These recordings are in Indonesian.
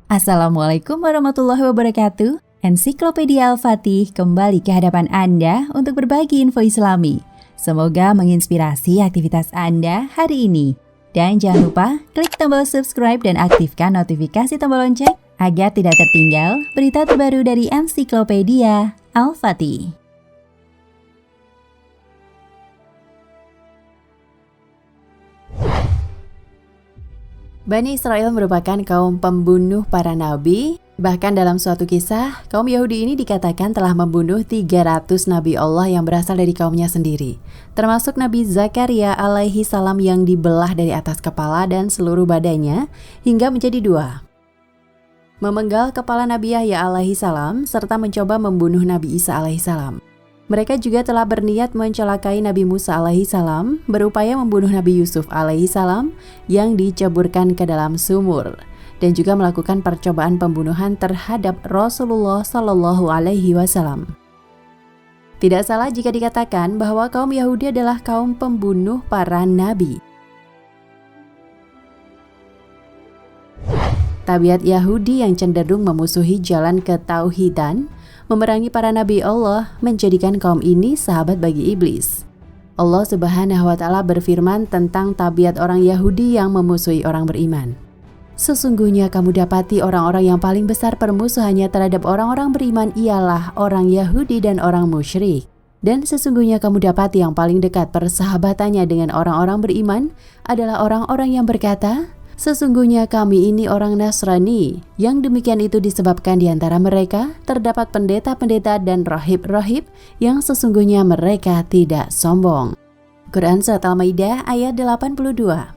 Assalamualaikum warahmatullahi wabarakatuh. Ensiklopedia Al-Fatih kembali ke hadapan Anda untuk berbagi info Islami. Semoga menginspirasi aktivitas Anda hari ini. Dan jangan lupa klik tombol subscribe dan aktifkan notifikasi tombol lonceng agar tidak tertinggal berita terbaru dari Ensiklopedia Al-Fatih. Bani Israel merupakan kaum pembunuh para nabi. Bahkan dalam suatu kisah, kaum Yahudi ini dikatakan telah membunuh 300 nabi Allah yang berasal dari kaumnya sendiri. Termasuk Nabi Zakaria alaihi salam yang dibelah dari atas kepala dan seluruh badannya hingga menjadi dua. Memenggal kepala Nabi Yahya alaihi salam serta mencoba membunuh Nabi Isa alaihi salam. Mereka juga telah berniat mencelakai Nabi Musa alaihi salam, berupaya membunuh Nabi Yusuf alaihi salam yang diceburkan ke dalam sumur, dan juga melakukan percobaan pembunuhan terhadap Rasulullah Shallallahu alaihi wasallam. Tidak salah jika dikatakan bahwa kaum Yahudi adalah kaum pembunuh para nabi. Tabiat Yahudi yang cenderung memusuhi jalan ketauhidan, memerangi para nabi Allah, menjadikan kaum ini sahabat bagi iblis. Allah Subhanahu wa Ta'ala berfirman tentang tabiat orang Yahudi yang memusuhi orang beriman. Sesungguhnya kamu dapati orang-orang yang paling besar permusuhannya terhadap orang-orang beriman ialah orang Yahudi dan orang musyrik. Dan sesungguhnya kamu dapati yang paling dekat persahabatannya dengan orang-orang beriman adalah orang-orang yang berkata, sesungguhnya kami ini orang Nasrani. Yang demikian itu disebabkan di antara mereka terdapat pendeta-pendeta dan rahib-rahib yang sesungguhnya mereka tidak sombong. Quran Surat Al-Maidah ayat 82.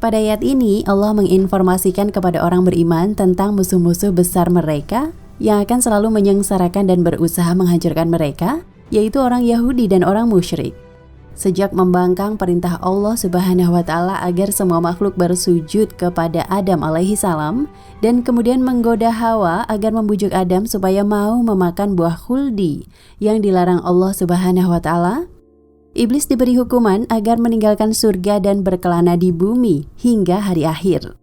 Pada ayat ini Allah menginformasikan kepada orang beriman tentang musuh-musuh besar mereka yang akan selalu menyengsarakan dan berusaha menghancurkan mereka, yaitu orang Yahudi dan orang musyrik. Sejak membangkang perintah Allah Subhanahu wa Ta'ala agar semua makhluk bersujud kepada Adam alaihi salam, dan kemudian menggoda Hawa agar membujuk Adam supaya mau memakan buah khuldi yang dilarang Allah Subhanahu wa Ta'ala, iblis diberi hukuman agar meninggalkan surga dan berkelana di bumi hingga hari akhir.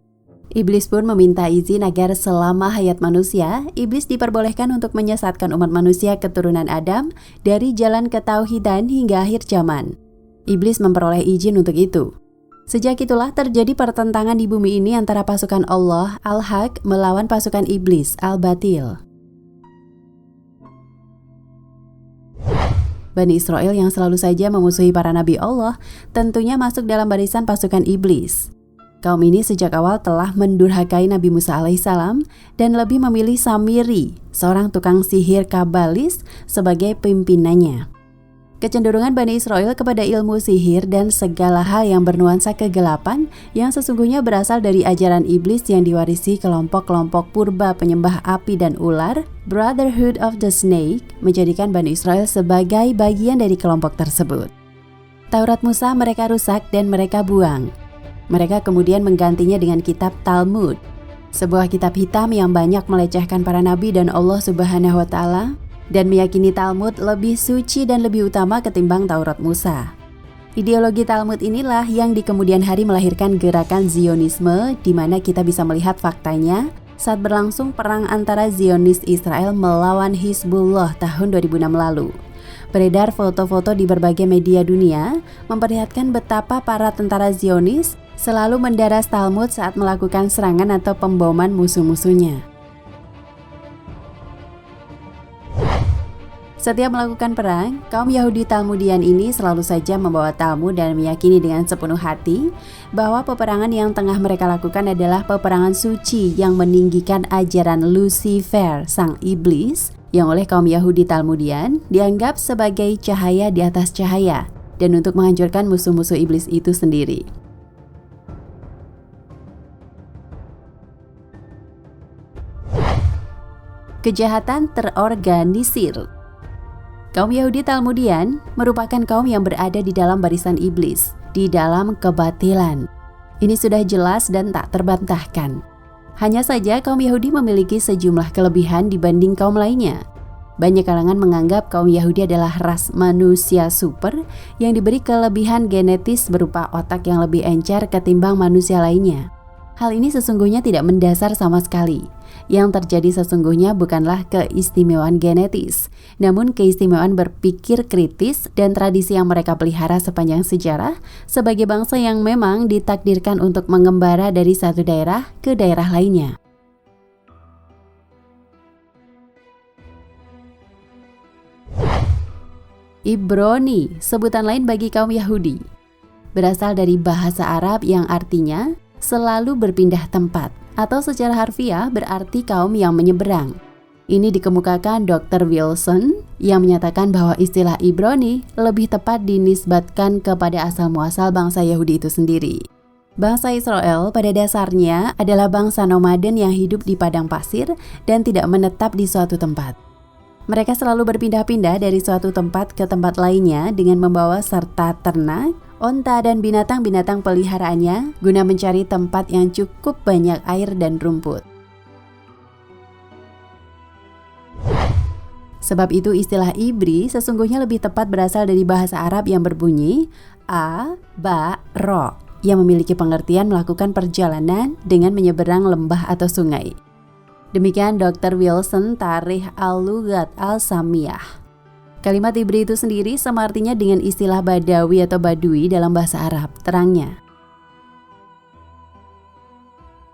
Iblis pun meminta izin agar selama hayat manusia, iblis diperbolehkan untuk menyesatkan umat manusia keturunan Adam dari jalan ketauhidan hingga akhir zaman. Iblis memperoleh izin untuk itu. Sejak itulah terjadi pertentangan di bumi ini antara pasukan Allah Al-Haq melawan pasukan iblis Al-Batil. Bani Israel yang selalu saja memusuhi para nabi Allah tentunya masuk dalam barisan pasukan iblis. Kaum ini sejak awal telah mendurhakai Nabi Musa alaihissalam dan lebih memilih Samiri, seorang tukang sihir kabalis, sebagai pimpinannya. Kecenderungan Bani Israel kepada ilmu sihir dan segala hal yang bernuansa kegelapan yang sesungguhnya berasal dari ajaran iblis yang diwarisi kelompok-kelompok purba penyembah api dan ular, Brotherhood of the Snake, menjadikan Bani Israel sebagai bagian dari kelompok tersebut. Taurat Musa mereka rusak dan mereka buang. Mereka kemudian menggantinya dengan kitab Talmud, sebuah kitab hitam yang banyak melecehkan para nabi dan Allah Subhanahu wa Ta'ala, dan meyakini Talmud lebih suci dan lebih utama ketimbang Taurat Musa. Ideologi Talmud inilah yang di kemudian hari melahirkan gerakan Zionisme, di mana kita bisa melihat faktanya saat berlangsung perang antara Zionis Israel melawan Hizbullah tahun 2006 lalu. Beredar foto-foto di berbagai media dunia memperlihatkan betapa para tentara Zionis selalu mendaras Talmud saat melakukan serangan atau pemboman musuh-musuhnya. Setiap melakukan perang, kaum Yahudi Talmudian ini selalu saja membawa Talmud dan meyakini dengan sepenuh hati bahwa peperangan yang tengah mereka lakukan adalah peperangan suci yang meninggikan ajaran Lucifer, sang iblis, yang oleh kaum Yahudi Talmudian dianggap sebagai cahaya di atas cahaya, dan untuk menghancurkan musuh-musuh iblis itu sendiri. Kejahatan terorganisir. Kaum Yahudi Talmudian merupakan kaum yang berada di dalam barisan iblis, di dalam kebatilan. Ini sudah jelas dan tak terbantahkan. Hanya saja kaum Yahudi memiliki sejumlah kelebihan dibanding kaum lainnya. Banyak kalangan menganggap kaum Yahudi adalah ras manusia super yang diberi kelebihan genetis berupa otak yang lebih encer ketimbang manusia lainnya. Hal ini sesungguhnya tidak mendasar sama sekali. Yang terjadi sesungguhnya bukanlah keistimewaan genetis, namun keistimewaan berpikir kritis dan tradisi yang mereka pelihara sepanjang sejarah sebagai bangsa yang memang ditakdirkan untuk mengembara dari satu daerah ke daerah lainnya. Ibrani, sebutan lain bagi kaum Yahudi, berasal dari bahasa Arab yang artinya selalu berpindah tempat, atau secara harfiah berarti kaum yang menyeberang. Ini dikemukakan Dr. Wilson yang menyatakan bahwa istilah Ibrani lebih tepat dinisbatkan kepada asal-muasal bangsa Yahudi itu sendiri. Bangsa Israel pada dasarnya adalah bangsa nomaden yang hidup di padang pasir dan tidak menetap di suatu tempat. Mereka selalu berpindah-pindah dari suatu tempat ke tempat lainnya dengan membawa serta ternak, onta dan binatang-binatang peliharaannya guna mencari tempat yang cukup banyak air dan rumput. Sebab itu istilah Ibri sesungguhnya lebih tepat berasal dari bahasa Arab yang berbunyi ro, yang memiliki pengertian melakukan perjalanan dengan menyeberang lembah atau sungai. Demikian Dr. Wilson Tarikh Al-Lughat Al-Samiyah. Kalimat Ibri itu sendiri sama artinya dengan istilah Badawi atau Badui dalam bahasa Arab, terangnya.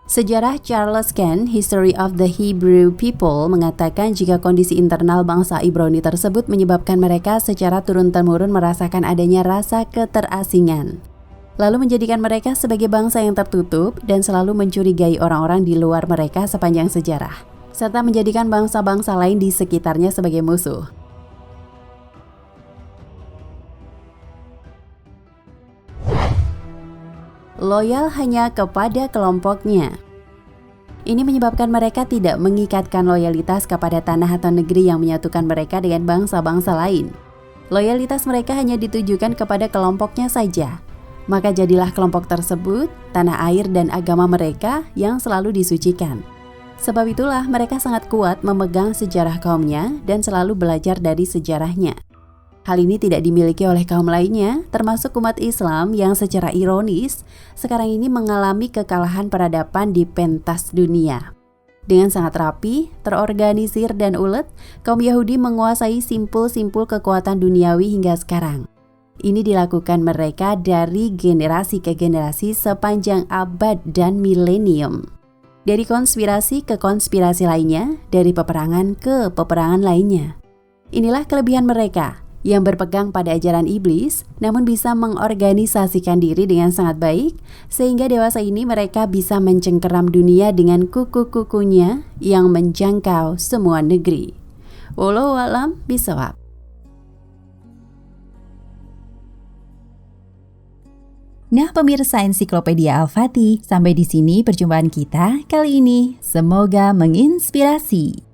Sejarah Charles Kent, History of the Hebrew People, mengatakan jika kondisi internal bangsa Ibrani tersebut menyebabkan mereka secara turun-temurun merasakan adanya rasa keterasingan, lalu menjadikan mereka sebagai bangsa yang tertutup dan selalu mencurigai orang-orang di luar mereka sepanjang sejarah, serta menjadikan bangsa-bangsa lain di sekitarnya sebagai musuh. Loyal hanya kepada kelompoknya. Ini menyebabkan mereka tidak mengikatkan loyalitas kepada tanah atau negeri yang menyatukan mereka dengan bangsa-bangsa lain. Loyalitas mereka hanya ditujukan kepada kelompoknya saja. Maka jadilah kelompok tersebut tanah air dan agama mereka yang selalu disucikan. Sebab itulah mereka sangat kuat memegang sejarah kaumnya dan selalu belajar dari sejarahnya. Hal ini tidak dimiliki oleh kaum lainnya, termasuk umat Islam yang secara ironis sekarang ini mengalami kekalahan peradaban di pentas dunia. Dengan sangat rapi, terorganisir dan ulet, kaum Yahudi menguasai simpul-simpul kekuatan duniawi hingga sekarang. Ini dilakukan mereka dari generasi ke generasi sepanjang abad dan milenium. Dari konspirasi ke konspirasi lainnya, dari peperangan ke peperangan lainnya. Inilah kelebihan mereka yang berpegang pada ajaran iblis, namun bisa mengorganisasikan diri dengan sangat baik, sehingga dewasa ini mereka bisa mencengkeram dunia dengan kuku-kukunya yang menjangkau semua negeri. Wallahu a'lam bishawab. Nah pemirsa Ensiklopedia Al-Fatih, sampai di sini perjumpaan kita kali ini. Semoga menginspirasi.